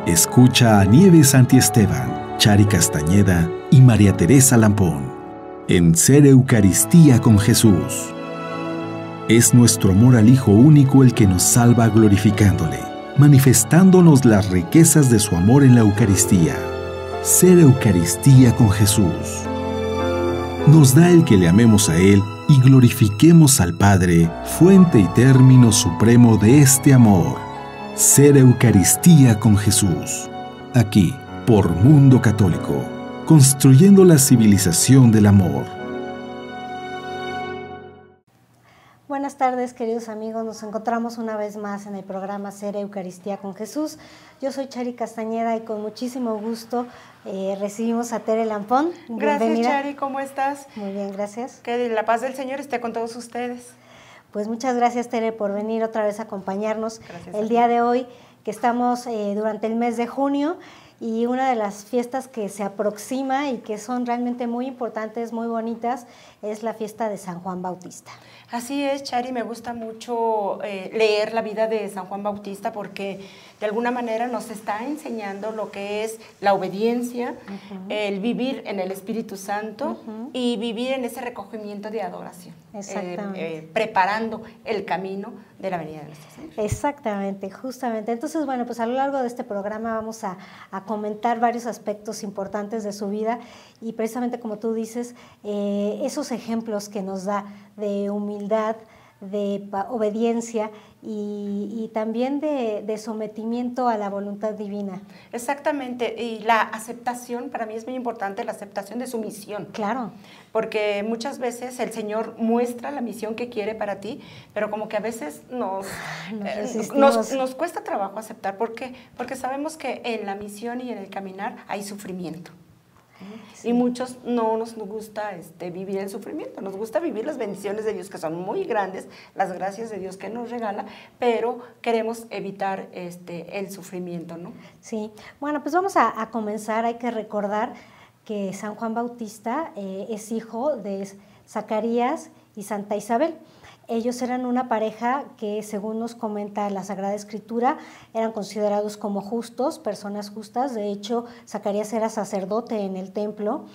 Escucha a Nieves Santiesteban, Chari Castañeda y María Teresa Lampón en Ser Eucaristía con Jesús. Es nuestro amor al Hijo único el que nos salva glorificándole, manifestándonos las riquezas de su amor en la Eucaristía. Ser Eucaristía con Jesús nos da el que le amemos a Él y glorifiquemos al Padre, fuente y término supremo de este amor. Ser Eucaristía con Jesús. Aquí, por Mundo Católico, construyendo la civilización del amor. Buenas tardes, queridos amigos. Nos encontramos una vez más en el programa Ser Eucaristía con Jesús. Yo soy Chari Castañeda y con muchísimo gusto recibimos a Tere Lampón. Gracias, Bienvenida. Chari. ¿Cómo estás? Muy bien, gracias. Que la paz del Señor esté con todos ustedes. Pues muchas gracias, Tere, por venir otra vez a acompañarnos Gracias el día de hoy, que estamos durante el mes de junio, y una de las fiestas que se aproxima y que son realmente muy importantes, muy bonitas, es la fiesta de San Juan Bautista. Así es, Chari, me gusta mucho leer la vida de San Juan Bautista porque de alguna manera nos está enseñando lo que es la obediencia, el vivir en el Espíritu Santo y vivir en ese recogimiento de adoración. Exactamente. Preparando el camino de la venida de nuestro Señor. Exactamente, justamente. Entonces, bueno, pues a lo largo de este programa vamos a comentar varios aspectos importantes de su vida y precisamente como tú dices, esos ejemplos que nos da de humildad, de obediencia y también de sometimiento a la voluntad divina. Exactamente, y la aceptación, para mí es muy importante, la aceptación de su misión. Claro. Porque muchas veces el Señor muestra la misión que quiere para ti, pero como que a veces nos cuesta trabajo aceptar. ¿Por qué? Porque sabemos que en la misión y en el caminar hay sufrimiento. Sí. Y muchos no nos gusta vivir el sufrimiento, nos gusta vivir las bendiciones de Dios que son muy grandes, las gracias de Dios que nos regala, pero queremos evitar el sufrimiento, ¿no? Sí, bueno, pues vamos a comenzar. Hay que recordar que San Juan Bautista es hijo de Zacarías y Santa Isabel. Ellos eran una pareja que, según nos comenta la Sagrada Escritura, eran considerados como justos, personas justas. De hecho, Zacarías era sacerdote en el templo.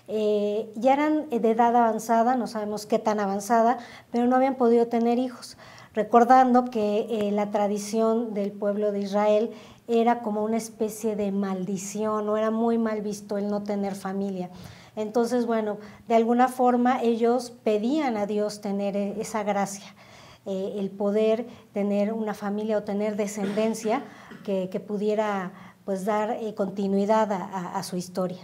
Ya eran de edad avanzada, no sabemos qué tan avanzada, pero no habían podido tener hijos. Recordando que la tradición del pueblo de Israel era como una especie de maldición, o era muy mal visto el no tener familia. Entonces, bueno, de alguna forma ellos pedían a Dios tener esa gracia, el poder tener una familia o tener descendencia que pudiera pues dar continuidad a su historia.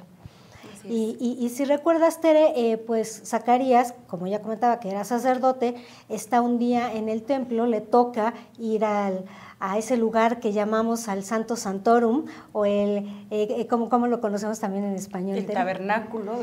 Y si recuerdas, Tere, pues Zacarías, como ya comentaba que era sacerdote, está un día en el templo, le toca ir a ese lugar que llamamos al Santo Santorum, o ¿cómo lo conocemos también en español? El tabernáculo,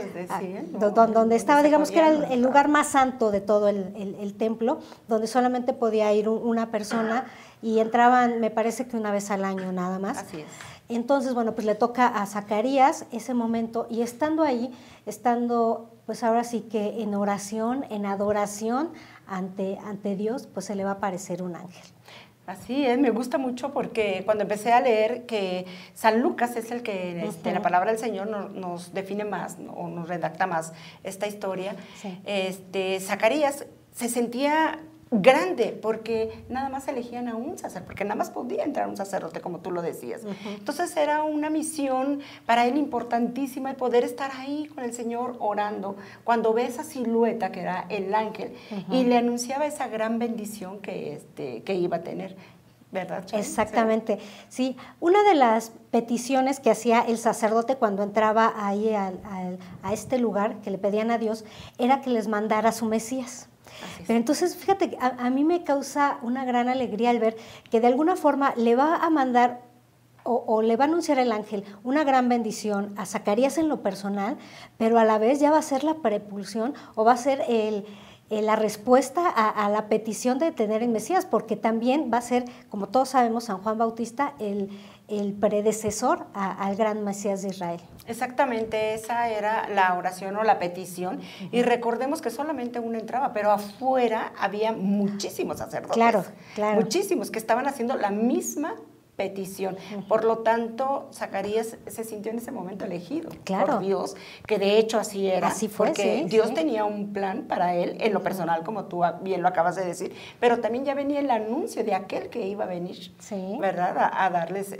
donde estaba, digamos que era el lugar más santo de todo el templo, donde solamente podía ir una persona y entraban, me parece que una vez al año nada más. Así es. Entonces, bueno, pues le toca a Zacarías ese momento, y estando ahí, pues ahora sí que en oración, en adoración ante Dios, pues se le va a aparecer un ángel. Así es, me gusta mucho porque cuando empecé a leer que San Lucas es el que la palabra del Señor nos define más, ¿no? O nos redacta más esta historia, sí. Zacarías se sentía grande porque nada más elegían a un sacerdote, porque nada más podía entrar un sacerdote, como tú lo decías. Entonces era una misión para él importantísima el poder estar ahí con el Señor orando, cuando ve esa silueta que era el ángel y le anunciaba esa gran bendición que iba a tener. ¿Verdad, Chari? Exactamente, sí. Una de las peticiones que hacía el sacerdote cuando entraba ahí a este lugar, que le pedían a Dios, era que les mandara a su Mesías. Pero entonces, fíjate, a mí me causa una gran alegría al ver que de alguna forma le va a mandar o le va a anunciar el ángel una gran bendición a Zacarías en lo personal, pero a la vez ya va a ser la prepulsión o va a ser la respuesta a la petición de tener el Mesías, porque también va a ser, como todos sabemos, San Juan Bautista el predecesor al gran Mesías de Israel. Exactamente, esa era la oración o la petición, y recordemos que solamente uno entraba, pero afuera había muchísimos sacerdotes, claro. muchísimos que estaban haciendo la misma petición. Por lo tanto, Zacarías se sintió en ese momento elegido Claro. por Dios, que de hecho así era. Así fue, porque sí, Dios sí. tenía un plan para él, en lo personal, como tú bien lo acabas de decir, pero también ya venía el anuncio de aquel que iba a venir, Sí. ¿verdad? A darles,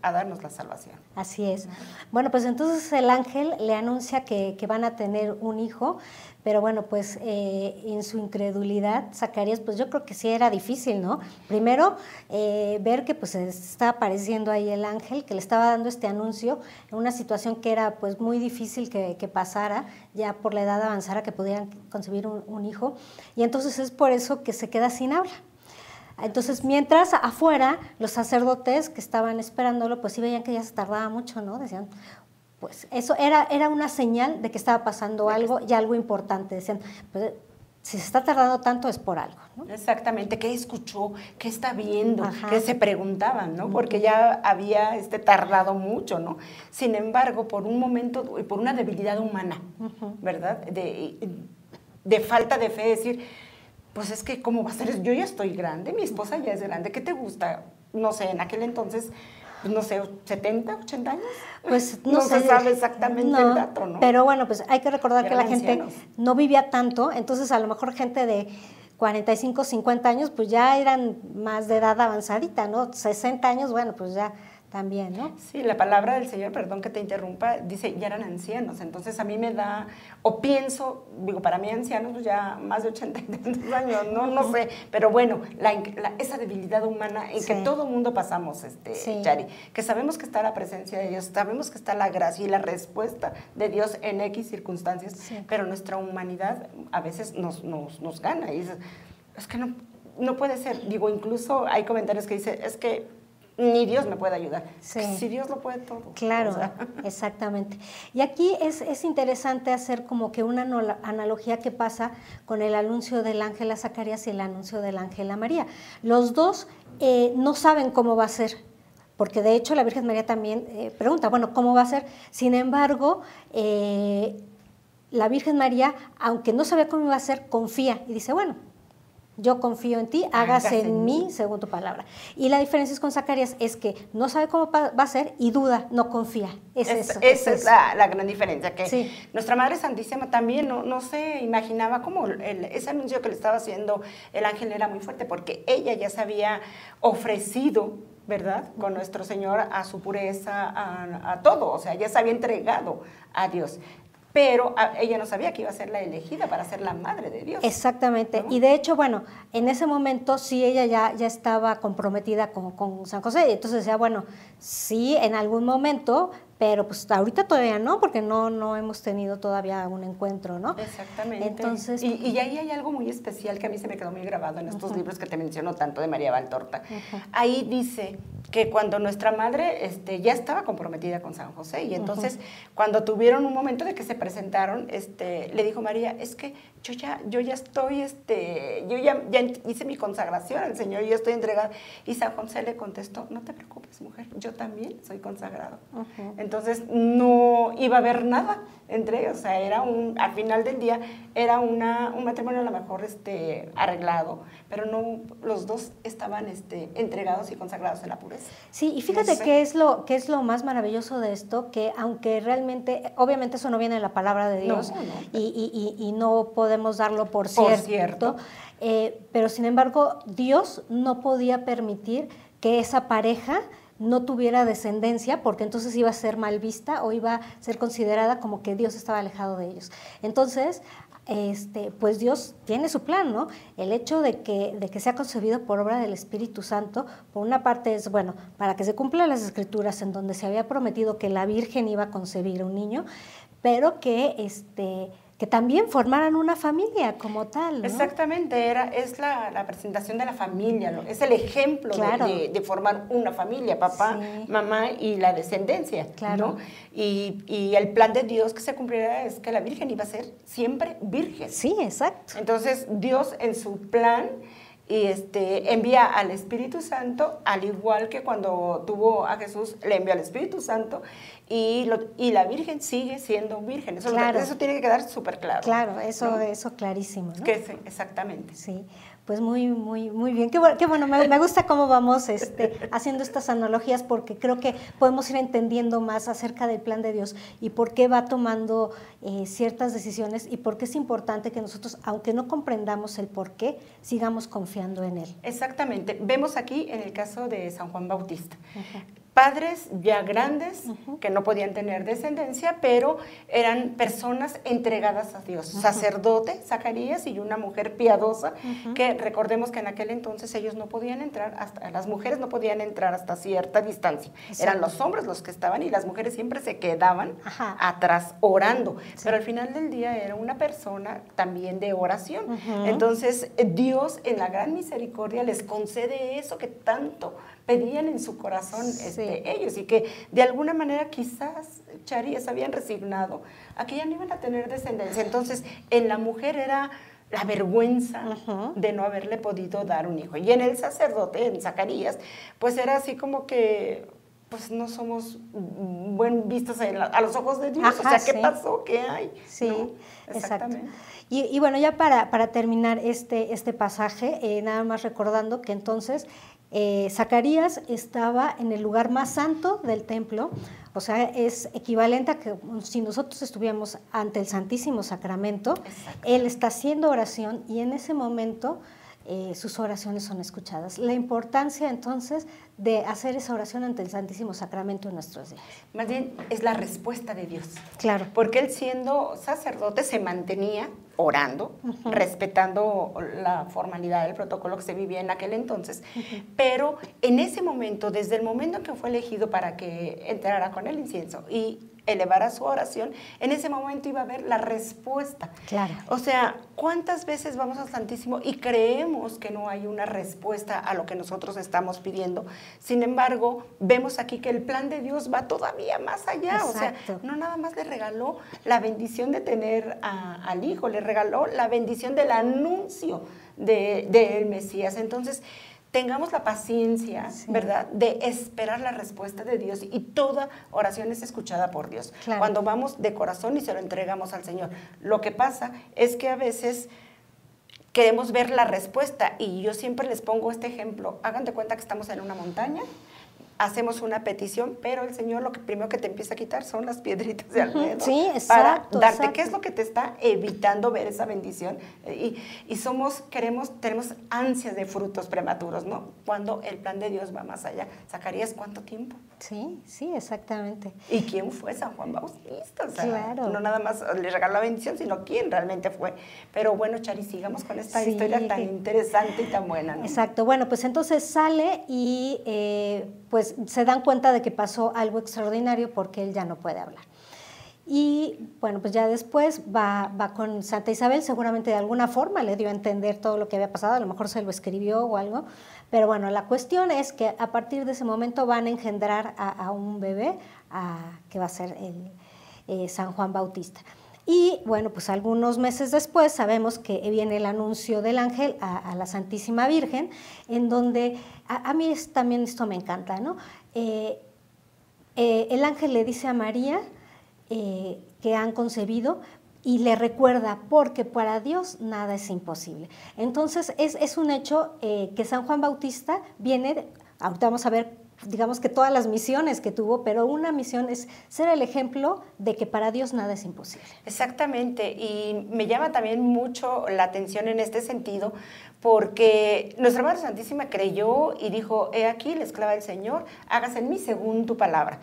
a darnos la salvación. Así es. Bueno, pues entonces el ángel le anuncia que van a tener un hijo, pero bueno, pues en su incredulidad, Zacarías, pues yo creo que sí era difícil, ¿no? Primero, ver que pues estaba apareciendo ahí el ángel, que le estaba dando este anuncio en una situación que era pues muy difícil que pasara, ya por la edad avanzada, que pudieran concebir un hijo, y entonces es por eso que se queda sin habla. Entonces, mientras afuera, los sacerdotes que estaban esperándolo, pues sí veían que ya se tardaba mucho, ¿no? Decían, pues eso era una señal de que estaba pasando algo y algo importante. Decían, pues si se está tardando tanto es por algo, ¿no? Exactamente, ¿qué escuchó? ¿Qué está viendo? Ajá. Que se preguntaban, ¿no? Porque ya había tardado mucho, ¿no? Sin embargo, por un momento, por una debilidad humana, ¿verdad? De falta de fe, decir, pues es que, ¿cómo va a ser? Yo ya estoy grande, mi esposa ya es grande, ¿qué te gusta? No sé, en aquel entonces, no sé, 70, 80 años. Pues no sé, se sabe exactamente el dato, ¿no? Pero bueno, pues hay que recordar que la gente ancianos. no vivía tanto, entonces a lo mejor gente de 45, 50 años, pues ya eran más de edad avanzadita, ¿no? 60 años, bueno, pues ya también, ¿no? Sí, la palabra del Señor, perdón que te interrumpa, dice, ya eran ancianos. Entonces a mí me da, o pienso, digo, para mí ancianos, pues ya más de 80 y tantos años, no sé. Pero bueno, esa debilidad humana en que todo mundo pasamos, Chari, que sabemos que está la presencia de Dios, sabemos que está la gracia y la respuesta de Dios en X circunstancias, pero nuestra humanidad a veces nos gana. Y dices, es que no puede ser. Digo, incluso hay comentarios que dicen, es que ni Dios me puede ayudar. Sí. Si Dios lo puede todo. Claro, exactamente. Y aquí es interesante hacer como que una analogía que pasa con el anuncio del ángel a Zacarías y el anuncio del ángel a María. Los dos no saben cómo va a ser, porque de hecho la Virgen María también pregunta, bueno, ¿cómo va a ser? Sin embargo, la Virgen María, aunque no sabía cómo iba a ser, confía y dice, bueno, yo confío en ti, hágase en mí según tu palabra. Y la diferencia es con Zacarías, es que no sabe cómo va a ser y duda, no confía. Esa es la gran diferencia, que nuestra Madre Santísima también no se imaginaba cómo ese anuncio que le estaba haciendo el ángel era muy fuerte, porque ella ya se había ofrecido, ¿verdad?, con nuestro Señor a su pureza, a todo, o sea, ya se había entregado a Dios. Pero ella no sabía que iba a ser la elegida para ser la madre de Dios. Exactamente. ¿No? Y de hecho, bueno, en ese momento sí ella ya estaba comprometida con San José. Y entonces decía, bueno, sí, en algún momento, pero pues ahorita todavía no, porque no hemos tenido todavía un encuentro, ¿no? Exactamente. Entonces, y ahí hay algo muy especial que a mí se me quedó muy grabado en estos libros que te menciono tanto de María Valtorta. Ahí dice que cuando nuestra madre ya estaba comprometida con San José, y entonces cuando tuvieron un momento de que se presentaron, le dijo María, es que yo ya estoy, yo ya hice mi consagración al Señor, yo estoy entregada. Y San José le contestó, no te preocupes, mujer, yo también soy consagrado. Entonces no iba a haber nada entre ellos, o sea, al final del día era un matrimonio a lo mejor arreglado, pero no, los dos estaban entregados y consagrados en la pureza. Sí, y fíjate qué es lo más maravilloso de esto, que aunque realmente, obviamente eso no viene de la palabra de Dios, y no podemos darlo por cierto. Pero sin embargo, Dios no podía permitir que esa pareja no tuviera descendencia, porque entonces iba a ser mal vista o iba a ser considerada como que Dios estaba alejado de ellos. Entonces, pues Dios tiene su plan, ¿no? El hecho de que sea concebido por obra del Espíritu Santo, por una parte es, bueno, para que se cumplan las Escrituras en donde se había prometido que la Virgen iba a concebir un niño, pero que también formaran una familia como tal, ¿no? Exactamente, es la presentación de la familia, ¿no? Es el ejemplo de formar una familia, papá, mamá y la descendencia, ¿no? Y el plan de Dios que se cumpliera es que la Virgen iba a ser siempre virgen. Sí, exacto. Entonces, Dios en su plan envía al Espíritu Santo, al igual que cuando tuvo a Jesús, le envió al Espíritu Santo, y la Virgen sigue siendo virgen. Eso tiene que quedar súper claro. Claro, eso ¿no? eso clarísimo, ¿no? Exactamente. Sí. Pues muy bien. Qué bueno, me gusta cómo vamos haciendo estas analogías, porque creo que podemos ir entendiendo más acerca del plan de Dios y por qué va tomando ciertas decisiones y por qué es importante que nosotros, aunque no comprendamos el por qué, sigamos confiando en Él. Exactamente. Vemos aquí en el caso de San Juan Bautista. Padres ya grandes que no podían tener descendencia, pero eran personas entregadas a Dios. Sacerdote, Zacarías, y una mujer piadosa, que recordemos que en aquel entonces ellos no podían entrar, las mujeres no podían entrar hasta cierta distancia. Exacto. Eran los hombres los que estaban y las mujeres siempre se quedaban atrás orando. Sí. Pero al final del día era una persona también de oración. Entonces Dios en la gran misericordia les concede eso que tanto pedían en su corazón ellos, y que de alguna manera quizás, Chari, se habían resignado a que ya no iban a tener descendencia. Entonces en la mujer era la vergüenza de no haberle podido dar un hijo, y en el sacerdote, en Zacarías, pues era así como que pues no somos buen vistos a los ojos de Dios. O sea, ¿qué pasó? ¿Qué hay? Sí, ¿no? Exactamente. Y bueno, ya para terminar este pasaje, nada más recordando que entonces Zacarías estaba en el lugar más santo del templo, o sea, es equivalente a que si nosotros estuviéramos ante el Santísimo Sacramento. Él está haciendo oración y en ese momento sus oraciones son escuchadas. La importancia entonces de hacer esa oración ante el Santísimo Sacramento en nuestros días. Más bien es la respuesta de Dios. Claro. Porque él, siendo sacerdote, se mantenía orando, respetando la formalidad del protocolo que se vivía en aquel entonces, pero en ese momento, desde el momento en que fue elegido para que entrara con el incienso y elevara su oración, en ese momento iba a haber la respuesta. Claro. O sea, ¿cuántas veces vamos al Santísimo y creemos que no hay una respuesta a lo que nosotros estamos pidiendo? Sin embargo, vemos aquí que el plan de Dios va todavía más allá. Exacto. O sea, no nada más le regaló la bendición de tener al Hijo, le regaló la bendición del anuncio del Mesías. Entonces, tengamos la paciencia, ¿verdad?, de esperar la respuesta de Dios, y toda oración es escuchada por Dios. Claro. Cuando vamos de corazón y se lo entregamos al Señor. Lo que pasa es que a veces queremos ver la respuesta, y yo siempre les pongo este ejemplo. Hagan de cuenta que estamos en una montaña, hacemos una petición, pero el Señor lo que primero que te empieza a quitar son las piedritas de alrededor. Sí, exacto. Para darte, ¿qué es lo que te está evitando ver esa bendición? Y tenemos ansias de frutos prematuros, ¿no? Cuando el plan de Dios va más allá. Zacarías, ¿cuánto tiempo? Sí, exactamente. ¿Y quién fue San Juan Bautista? O sea, claro. No nada más le regaló la bendición, sino quién realmente fue. Pero bueno, Chari, sigamos con esta historia tan interesante y tan buena, ¿no? Exacto. Bueno, pues entonces sale y pues se dan cuenta de que pasó algo extraordinario, porque él ya no puede hablar. Y bueno, pues ya después va con Santa Isabel, seguramente de alguna forma le dio a entender todo lo que había pasado, a lo mejor se lo escribió o algo, pero bueno, la cuestión es que a partir de ese momento van a engendrar a un bebé, que va a ser San Juan Bautista. Y bueno, pues algunos meses después sabemos que viene el anuncio del ángel a la Santísima Virgen, en donde a mí también esto me encanta, ¿no? El ángel le dice a María que han concebido, y le recuerda, porque para Dios nada es imposible. Entonces es un hecho que San Juan Bautista viene, ahorita vamos a ver, digamos que todas las misiones que tuvo, pero una misión es ser el ejemplo de que para Dios nada es imposible. Exactamente, y me llama también mucho la atención en este sentido, porque Nuestra Madre Santísima creyó y dijo: he aquí la esclava del Señor, hágase en mí según tu palabra.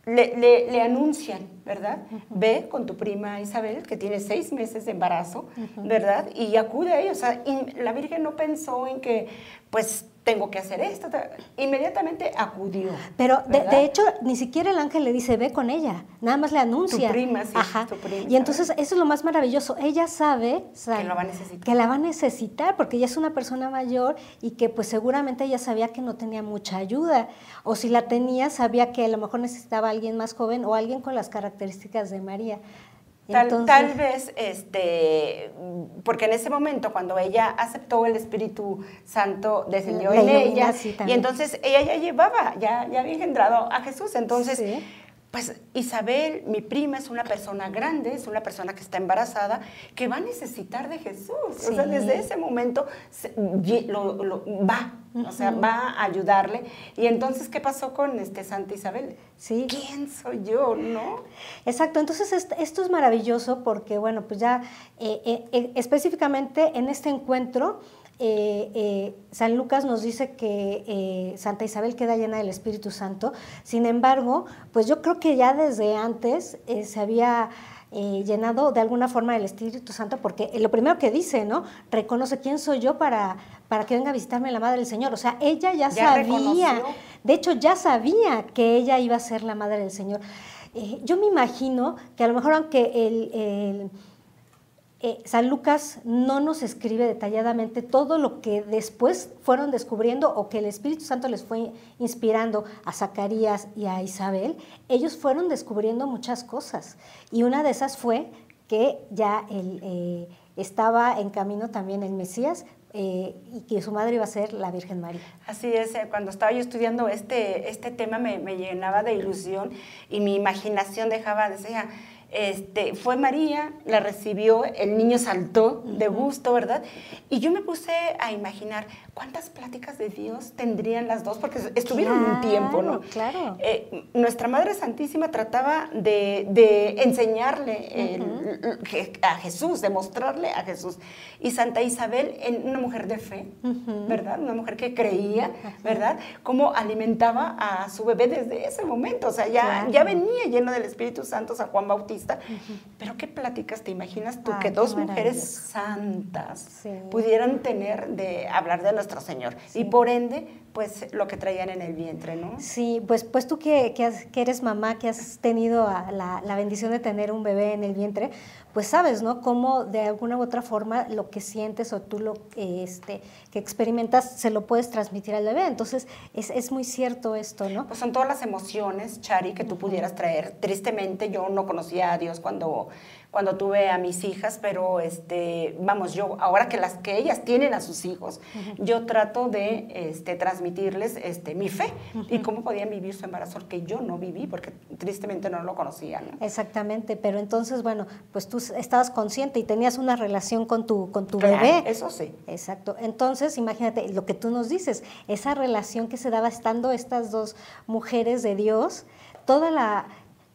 Le anuncian, ¿verdad? Ve con tu prima Isabel, que tiene 6 meses de embarazo, ¿verdad? Y acude a ella. O sea, la Virgen no pensó en que, pues, tengo que hacer esto. Inmediatamente acudió. Pero de hecho, ni siquiera el ángel le dice, ve con ella. Nada más le anuncia. Tu prima, sí. Ajá. Tu prima, y entonces eso es lo más maravilloso. Ella sabe que lo va a necesitar. Que la va a necesitar, porque ella es una persona mayor y que pues seguramente ella sabía que no tenía mucha ayuda. O si la tenía, sabía que a lo mejor necesitaba a alguien más joven o alguien con las características de María. Tal vez, porque en ese momento, cuando ella aceptó, el Espíritu Santo descendió en ella, y entonces ella ya llevaba, ya había engendrado a Jesús. Entonces, pues Isabel, mi prima, es una persona grande, es una persona que está embarazada, que va a necesitar de Jesús. Sí. O sea, desde ese momento va, o sea, va a ayudarle. Y entonces, ¿qué pasó con Santa Isabel? Sí. ¿Quién soy yo, no? Exacto, entonces esto es maravilloso porque, bueno, pues ya específicamente en este encuentro, San Lucas nos dice que Santa Isabel queda llena del Espíritu Santo. Sin embargo, pues yo creo que ya desde antes se había llenado de alguna forma del Espíritu Santo, porque lo primero que dice, ¿no? Reconoce quién soy yo para que venga a visitarme la Madre del Señor. O sea, ella ya sabía, reconoció. De hecho ya sabía que ella iba a ser la Madre del Señor. Yo me imagino que a lo mejor aunque San Lucas no nos escribe detalladamente todo lo que después fueron descubriendo o que el Espíritu Santo les fue inspirando a Zacarías y a Isabel, ellos fueron descubriendo muchas cosas. Y una de esas fue que ya estaba en camino también el Mesías, y que su madre iba a ser la Virgen María. Así es, cuando estaba yo estudiando este tema me llenaba de ilusión y mi imaginación decía, fue María, la recibió, el niño saltó de gusto, ¿verdad? Y yo me puse a imaginar cuántas pláticas de Dios tendrían las dos, porque estuvieron un tiempo, ¿no? Claro. Nuestra Madre Santísima trataba de enseñarle a Jesús, de mostrarle a Jesús. Y Santa Isabel, una mujer de fe, ¿verdad? Una mujer que creía, ¿verdad? Cómo alimentaba a su bebé desde ese momento. O sea, ya venía lleno del Espíritu Santo San Juan Bautista. Pero qué pláticas te imaginas tú que dos mujeres santas pudieran tener de hablar de nuestro Señor. Y por ende, pues lo que traían en el vientre, ¿no? Sí, pues tú que eres mamá, que has tenido la bendición de tener un bebé en el vientre, pues sabes, ¿no? Cómo de alguna u otra forma lo que sientes o tú lo que experimentas se lo puedes transmitir al bebé. Entonces es muy cierto esto, ¿no? Pues son todas las emociones, Chari, que tú pudieras traer. Tristemente yo no conocía a Dios cuando tuve a mis hijas, pero vamos, yo ahora que ellas tienen a sus hijos, yo trato de transmitirles mi fe y cómo podían vivir su embarazo, que yo no viví porque tristemente no lo conocía, ¿no? Exactamente, pero entonces, bueno, pues tú estabas consciente y tenías una relación con tu claro, bebé. Eso sí. Exacto. Entonces, imagínate lo que tú nos dices, esa relación que se daba estando estas dos mujeres de Dios,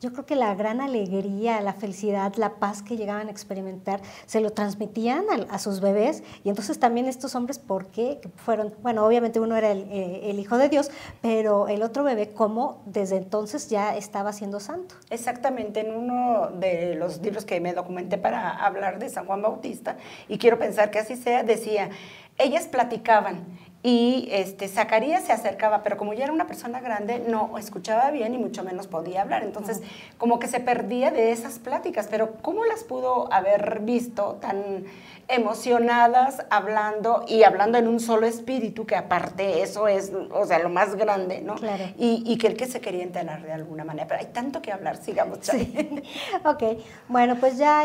yo creo que la gran alegría, la felicidad, la paz que llegaban a experimentar, se lo transmitían a sus bebés. Y entonces también estos hombres, ¿por qué? Fueron, bueno, obviamente uno era el Hijo de Dios, pero el otro bebé, ¿cómo desde entonces ya estaba siendo santo? Exactamente, en uno de los libros que me documenté para hablar de San Juan Bautista, y quiero pensar que así sea, decía, ellas platicaban, y Zacarías se acercaba, pero como ya era una persona grande, no escuchaba bien y mucho menos podía hablar. Entonces, como que se perdía de esas pláticas. Pero ¿cómo las pudo haber visto tan emocionadas hablando en un solo espíritu, que aparte eso es, o sea, lo más grande, ¿no? Claro. Y que el que se quería enterar de alguna manera. Pero hay tanto que hablar, sigamos, Chari. Sí. Ok, bueno, pues ya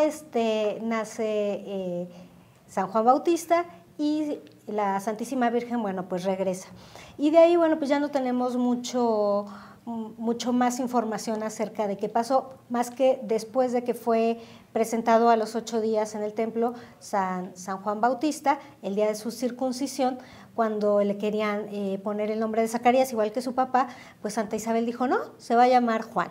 nace San Juan Bautista y la Santísima Virgen, bueno, pues regresa. Y de ahí, bueno, pues ya no tenemos mucho más información acerca de qué pasó, más que después de que fue presentado a los 8 días en el templo San Juan Bautista, el día de su circuncisión, cuando le querían poner el nombre de Zacarías, igual que su papá, pues Santa Isabel dijo, no, se va a llamar Juan.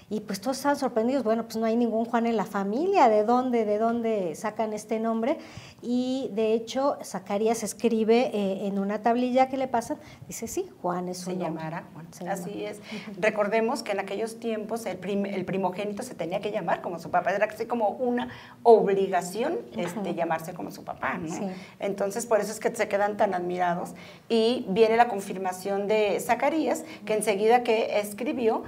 Y pues todos estaban sorprendidos, bueno, pues no hay ningún Juan en la familia, ¿de dónde sacan este nombre? Y de hecho, Zacarías escribe en una tablilla que le pasan, dice, sí, Juan es su nombre. Se llamará Juan, así es. Recordemos que en aquellos tiempos el primogénito se tenía que llamar como su papá, era casi como una obligación llamarse como su papá, ¿no? Sí. Entonces, por eso es que se quedan tan admirados. Y viene la confirmación de Zacarías, que enseguida que escribió,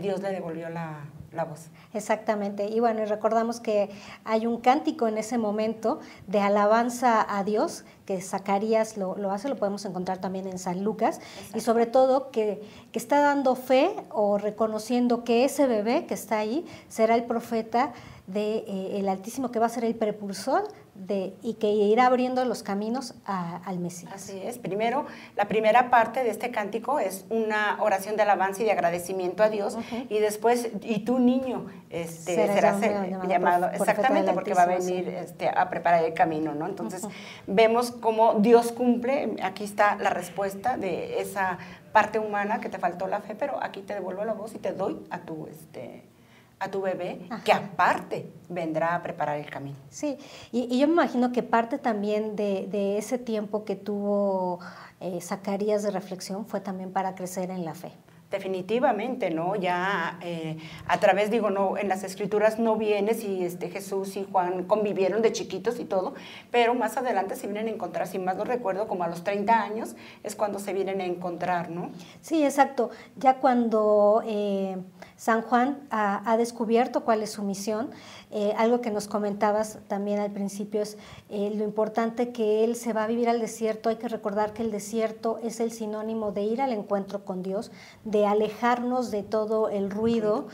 Dios le devolvió la voz. Exactamente, y bueno, y recordamos que hay un cántico en ese momento de alabanza a Dios, que Zacarías lo hace, lo podemos encontrar también en San Lucas. Exacto. Y sobre todo que está dando fe o reconociendo que ese bebé que está ahí será el profeta el Altísimo, que va a ser el precursor y que irá abriendo los caminos al Mesías. Así es. Primero, la primera parte de este cántico es una oración de alabanza y de agradecimiento a Dios, y después, y tu niño serás llamado, exactamente, porque va a venir a preparar el camino, ¿no? Entonces, vemos cómo Dios cumple. Aquí está la respuesta de esa parte humana que te faltó la fe, pero aquí te devuelvo la voz y te doy a tu bebé, que aparte vendrá a preparar el camino. Sí, y yo me imagino que parte también de ese tiempo que tuvo Zacarías de reflexión fue también para crecer en la fe. Definitivamente, ¿no? Ya a través, no, en las Escrituras no viene si Jesús y Juan convivieron de chiquitos y todo, pero más adelante se vienen a encontrar, si más no recuerdo, como a los 30 años es cuando se vienen a encontrar, ¿no? Sí, exacto. Ya cuando San Juan ha descubierto cuál es su misión, algo que nos comentabas también al principio es lo importante que él se va a vivir al desierto. Hay que recordar que el desierto es el sinónimo de ir al encuentro con Dios, de alejarnos de todo el ruido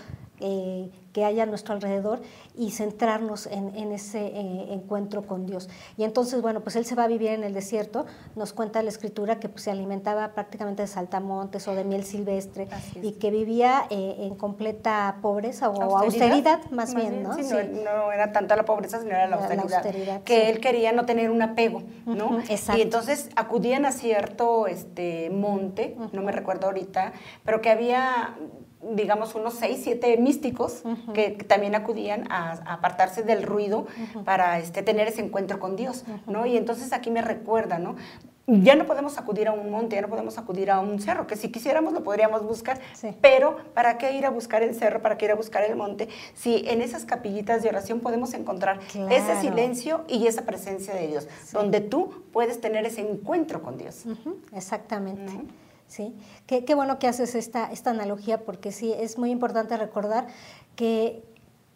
que haya a nuestro alrededor y centrarnos en ese encuentro con Dios. Y entonces, bueno, pues él se va a vivir en el desierto. Nos cuenta la Escritura que pues, se alimentaba prácticamente de saltamontes o de miel silvestre y que vivía en completa pobreza o austeridad más bien, ¿no? Sí, sí. No era tanta la pobreza, sino era la austeridad que él quería no tener un apego, ¿no? Exacto. Y entonces acudían a cierto monte, no me recuerdo ahorita, pero que había, digamos, unos 6, 7 místicos que también acudían a apartarse del ruido para tener ese encuentro con Dios, ¿no? Y entonces aquí me recuerda, ¿no? Ya no podemos acudir a un monte, ya no podemos acudir a un cerro, que si quisiéramos lo podríamos buscar, pero ¿para qué ir a buscar el cerro, para qué ir a buscar el monte? Si en esas capillitas de oración podemos encontrar ese silencio y esa presencia de Dios, donde tú puedes tener ese encuentro con Dios. Exactamente. Sí, qué bueno que haces esta analogía, porque sí, es muy importante recordar que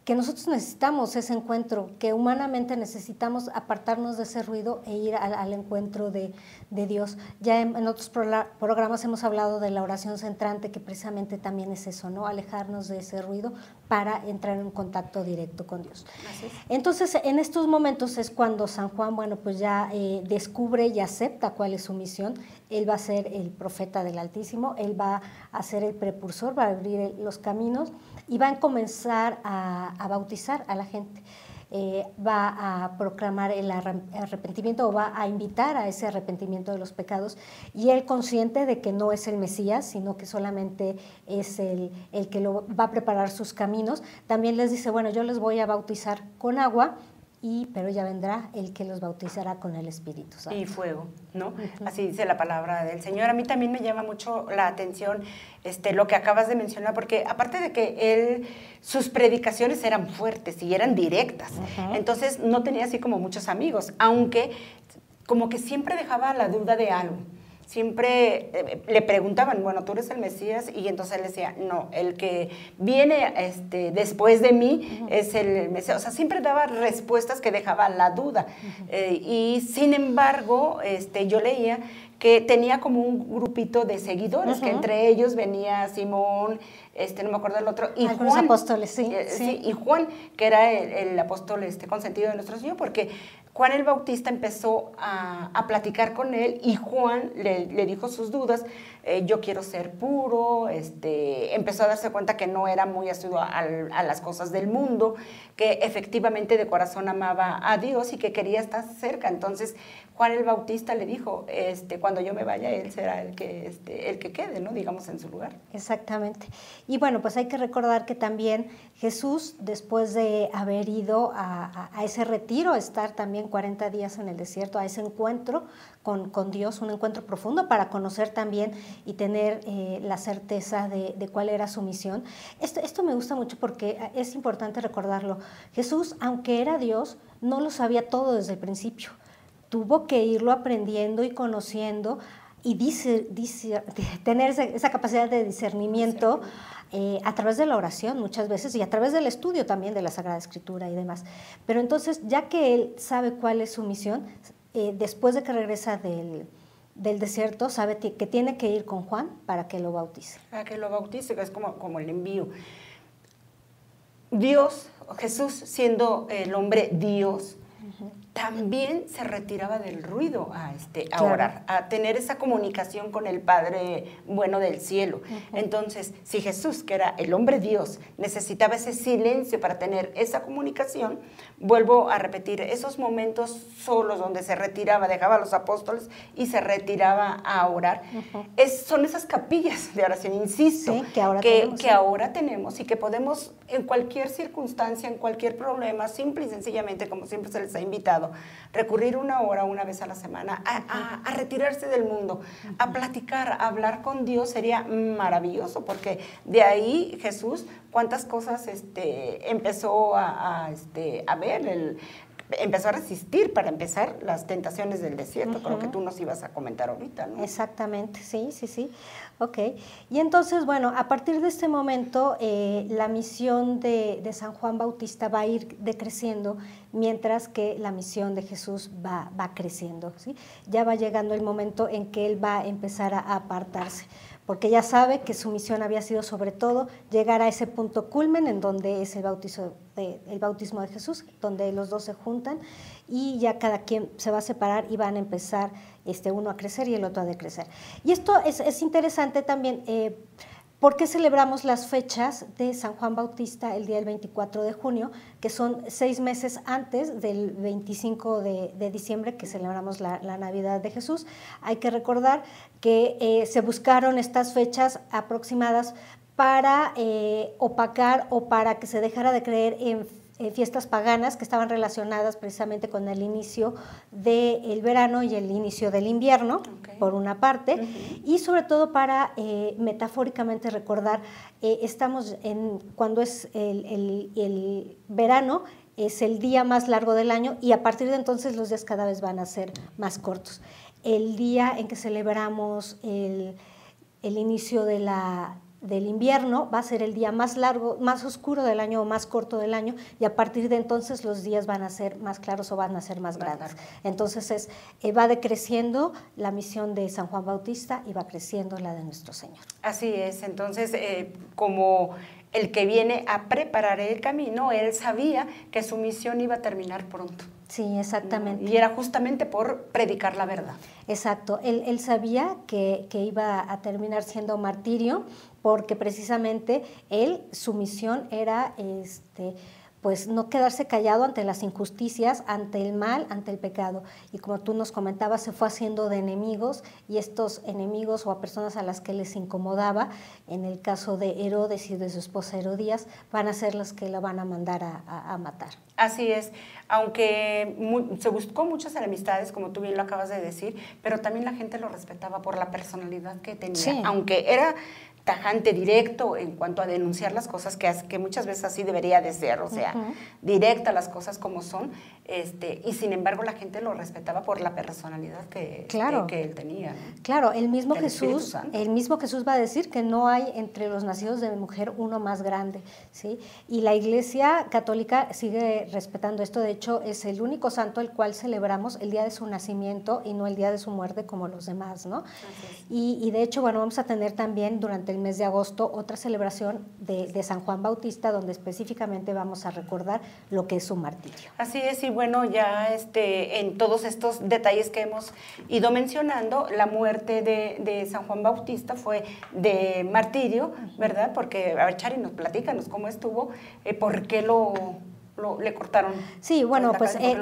nosotros necesitamos ese encuentro, que humanamente necesitamos apartarnos de ese ruido e ir al encuentro de Dios. Ya en otros programas hemos hablado de la oración centrante, que precisamente también es eso, ¿no? Alejarnos de ese ruido para entrar en contacto directo con Dios. Así es. Entonces, en estos momentos es cuando San Juan, bueno, pues ya descubre y acepta cuál es su misión. Él va a ser el profeta del Altísimo, él va a ser el precursor, va a abrir los caminos y va a comenzar a bautizar a la gente. Va a proclamar el arrepentimiento o va a invitar a ese arrepentimiento de los pecados, y él, consciente de que no es el Mesías, sino que solamente es el que lo va a preparar sus caminos, también les dice, bueno, yo les voy a bautizar con agua, pero ya vendrá el que los bautizará con el Espíritu Santo. Y fuego, ¿no? Así dice la palabra del Señor. A mí también me llama mucho la atención lo que acabas de mencionar, porque aparte de que sus predicaciones eran fuertes y eran directas, entonces no tenía así como muchos amigos, aunque como que siempre dejaba la duda de algo. Siempre le preguntaban, bueno, ¿tú eres el Mesías? Y entonces él decía, no, el que viene después de mí es el Mesías. O sea, siempre daba respuestas que dejaban la duda. Y sin embargo, yo leía que tenía como un grupito de seguidores, que entre ellos venía Simón, no me acuerdo el otro, y algunos Juan, apóstoles, sí. Y Juan, que era el apóstol consentido de nuestro Señor, porque Juan el Bautista empezó a platicar con él, y Juan le dijo sus dudas. Yo quiero ser puro, empezó a darse cuenta que no era muy asiduo a las cosas del mundo, que efectivamente de corazón amaba a Dios y que quería estar cerca. Entonces Juan el Bautista le dijo, cuando yo me vaya, él será el que quede, ¿no? Digamos, en su lugar. Exactamente. Y bueno, pues hay que recordar que también Jesús, después de haber ido a ese retiro, a estar también 40 días en el desierto, a ese encuentro con Dios, un encuentro profundo para conocer también y tener la certeza de cuál era su misión. Esto me gusta mucho porque es importante recordarlo. Jesús, aunque era Dios, no lo sabía todo desde el principio. Tuvo que irlo aprendiendo y conociendo y tener esa capacidad de discernimiento a través de la oración muchas veces y a través del estudio también de la Sagrada Escritura y demás. Pero entonces, ya que él sabe cuál es su misión, después de que regresa del desierto, sabe que tiene que ir con Juan para que lo bautice. Para que lo bautice, que es como el envío. Dios, Jesús siendo el hombre Dios, también se retiraba del ruido a orar, a tener esa comunicación con el Padre bueno del cielo. Entonces, si Jesús, que era el hombre Dios, necesitaba ese silencio para tener esa comunicación, vuelvo a repetir, esos momentos solos donde se retiraba, dejaba a los apóstoles y se retiraba a orar, son esas capillas de oración, insisto, sí, que ahora tenemos y que podemos en cualquier circunstancia, en cualquier problema, simple y sencillamente, como siempre se les ha invitado, recurrir una hora, una vez a la semana, a retirarse del mundo, a platicar, a hablar con Dios, sería maravilloso, porque de ahí Jesús, cuántas cosas empezó a ver, empezó a resistir, para empezar, las tentaciones del desierto, con lo que tú nos ibas a comentar ahorita, ¿no? Exactamente, sí. Ok. Y entonces, bueno, a partir de este momento, la misión de San Juan Bautista va a ir decreciendo, mientras que la misión de Jesús va creciendo, ¿sí? Ya va llegando el momento en que él va a empezar a apartarse, porque ya sabe que su misión había sido sobre todo llegar a ese punto culmen en donde es el bautismo de Jesús, donde los dos se juntan y ya cada quien se va a separar y van a empezar uno a crecer y el otro a decrecer. Y esto es interesante también. ¿Por qué celebramos las fechas de San Juan Bautista el día del 24 de junio, que son 6 meses antes del 25 de diciembre, que celebramos la Navidad de Jesús? Hay que recordar que se buscaron estas fechas aproximadas para opacar o para que se dejara de creer en fiestas paganas que estaban relacionadas precisamente con el inicio del verano y el inicio del invierno, por una parte, y sobre todo para metafóricamente recordar, cuando es el verano, es el día más largo del año y a partir de entonces los días cada vez van a ser más cortos. El día en que celebramos el inicio del invierno va a ser el día más largo, más oscuro del año o más corto del año, y a partir de entonces los días van a ser más claros o van a ser más grandes. Entonces va decreciendo la misión de San Juan Bautista y va creciendo la de nuestro Señor. Así es, entonces como el que viene a preparar el camino, él sabía que su misión iba a terminar pronto. Sí, exactamente. Y era justamente por predicar la verdad. Exacto, él sabía que iba a terminar siendo martirio, porque precisamente su misión era pues no quedarse callado ante las injusticias, ante el mal, ante el pecado. Y como tú nos comentabas, se fue haciendo de enemigos, y estos enemigos o a personas a las que les incomodaba, en el caso de Herodes y de su esposa Herodías, van a ser las que la van a mandar a matar. Así es, aunque se buscó muchas enemistades, como tú bien lo acabas de decir, pero también la gente lo respetaba por la personalidad que tenía, sí. Aunque era tajante, directo en cuanto a denunciar las cosas, que muchas veces así debería de ser, o sea, directa las cosas como son, y sin embargo la gente lo respetaba por la personalidad que él tenía, ¿no? Claro, el mismo Jesús va a decir que no hay entre los nacidos de mujer uno más grande, ¿sí? Y la Iglesia Católica sigue respetando esto. De hecho, es el único santo el cual celebramos el día de su nacimiento y no el día de su muerte como los demás, ¿no? Y de hecho, bueno, vamos a tener también durante el mes de agosto otra celebración de San Juan Bautista, donde específicamente vamos a recordar lo que es su martirio. Así es, y bueno, ya en todos estos detalles que hemos ido mencionando, la muerte de San Juan Bautista fue de martirio, ¿verdad? Porque, a ver, Chari, platícanos cómo estuvo, por qué le cortaron. Sí, bueno, pues él,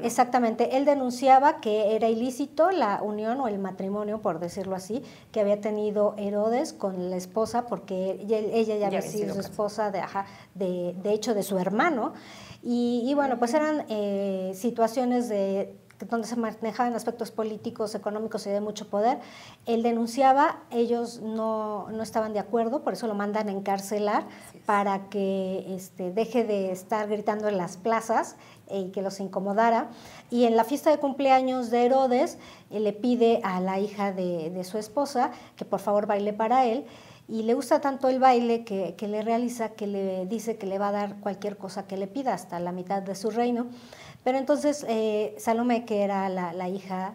exactamente, él denunciaba que era ilícito la unión o el matrimonio, por decirlo así, que había tenido Herodes con la esposa, porque ella ya había sido su esposa, de hecho, de su hermano, y bueno, pues eran situaciones donde se manejaban aspectos políticos, económicos y de mucho poder. Él denunciaba, ellos no estaban de acuerdo, por eso lo mandan a encarcelar, para que deje de estar gritando en las plazas y que los incomodara. Y en la fiesta de cumpleaños de Herodes, le pide a la hija de su esposa que por favor baile para él, y le gusta tanto el baile que le realiza, que le dice que le va a dar cualquier cosa que le pida, hasta la mitad de su reino. Pero entonces Salomé, que era la hija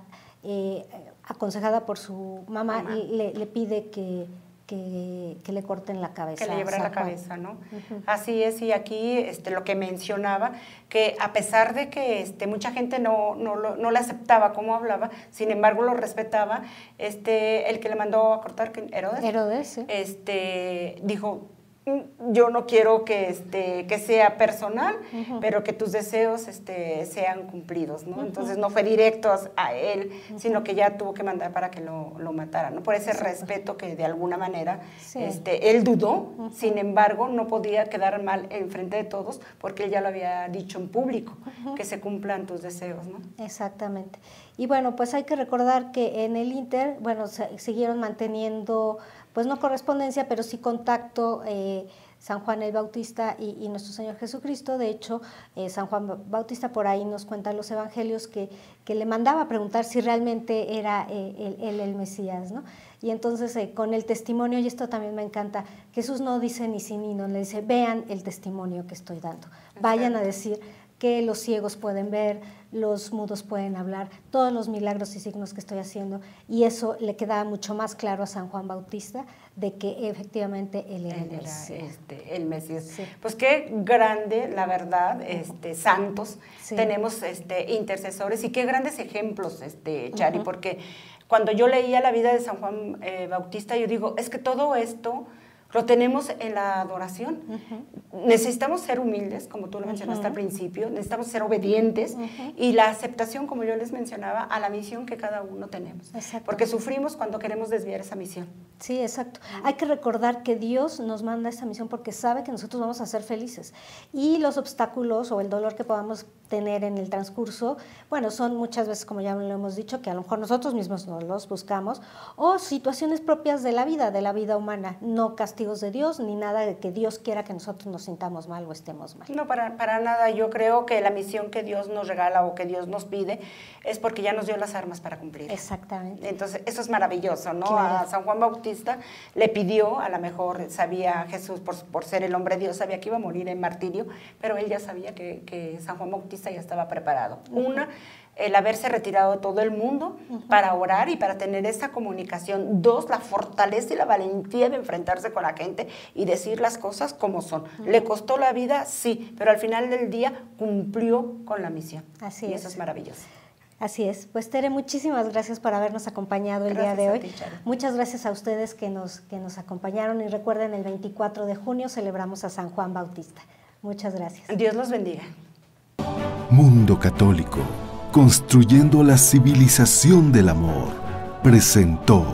aconsejada por su mamá, le pide que que le corten la cabeza. Que le llevara la cabeza, ¿no? Así es, y aquí lo que mencionaba, que a pesar de que mucha gente no le aceptaba cómo hablaba, sin embargo lo respetaba, el que le mandó a cortar, Herodes, sí. Dijo, yo no quiero que sea personal, pero que tus deseos sean cumplidos, ¿no? Entonces no fue directo a él, sino que ya tuvo que mandar para que lo matara, ¿no? Por ese respeto que de alguna manera él dudó, sin embargo no podía quedar mal en frente de todos, porque él ya lo había dicho en público, que se cumplan tus deseos, ¿no? Exactamente. Y bueno, pues hay que recordar que en el Inter, bueno, siguieron manteniendo, pues no correspondencia, pero sí contacto, San Juan el Bautista y nuestro Señor Jesucristo. De hecho, San Juan Bautista por ahí nos cuenta en los evangelios que le mandaba a preguntar si realmente era él el Mesías, ¿no? Y entonces con el testimonio, y esto también me encanta, Jesús no dice ni sí ni no, le dice, vean el testimonio que estoy dando, vayan a decir que los ciegos pueden ver, los mudos pueden hablar, todos los milagros y signos que estoy haciendo, y eso le quedaba mucho más claro a San Juan Bautista de que efectivamente él era el Mesías. El Mesías. Sí. Pues qué grande, la verdad, santos, tenemos intercesores, y qué grandes ejemplos, Chari, porque cuando yo leía la vida de San Juan Bautista, yo digo, es que todo esto lo tenemos en la adoración. Necesitamos ser humildes, como tú lo mencionaste al principio, necesitamos ser obedientes y la aceptación, como yo les mencionaba, a la misión que cada uno tenemos. Porque sufrimos cuando queremos desviar esa misión. Sí, exacto. Hay que recordar que Dios nos manda esa misión porque sabe que nosotros vamos a ser felices. Y los obstáculos o el dolor que podamos tener en el transcurso, bueno, son muchas veces, como ya lo hemos dicho, que a lo mejor nosotros mismos no los buscamos, o situaciones propias de la vida humana, no castigos de Dios, ni nada de que Dios quiera que nosotros nos sintamos mal o estemos mal. No, para nada. Yo creo que la misión que Dios nos regala o que Dios nos pide es porque ya nos dio las armas para cumplir. Exactamente. Entonces, eso es maravilloso, ¿no? Claro. A San Juan Bautista le pidió, a lo mejor sabía Jesús, por ser el hombre de Dios, sabía que iba a morir en martirio, pero él ya sabía que San Juan Bautista ya estaba preparado. El haberse retirado de todo el mundo para orar y para tener esa comunicación. 2, la fortaleza y la valentía de enfrentarse con la gente y decir las cosas como son. ¿Le costó la vida? Sí, pero al final del día cumplió con la misión. Así y es. eso es maravilloso. Así es. Pues Tere, muchísimas gracias por habernos acompañado el día de hoy. Ti, Charo. Muchas gracias a ustedes que nos acompañaron, y recuerden, el 24 de junio celebramos a San Juan Bautista. Muchas gracias. Dios los bendiga. Mundo Católico, construyendo la civilización del amor, presentó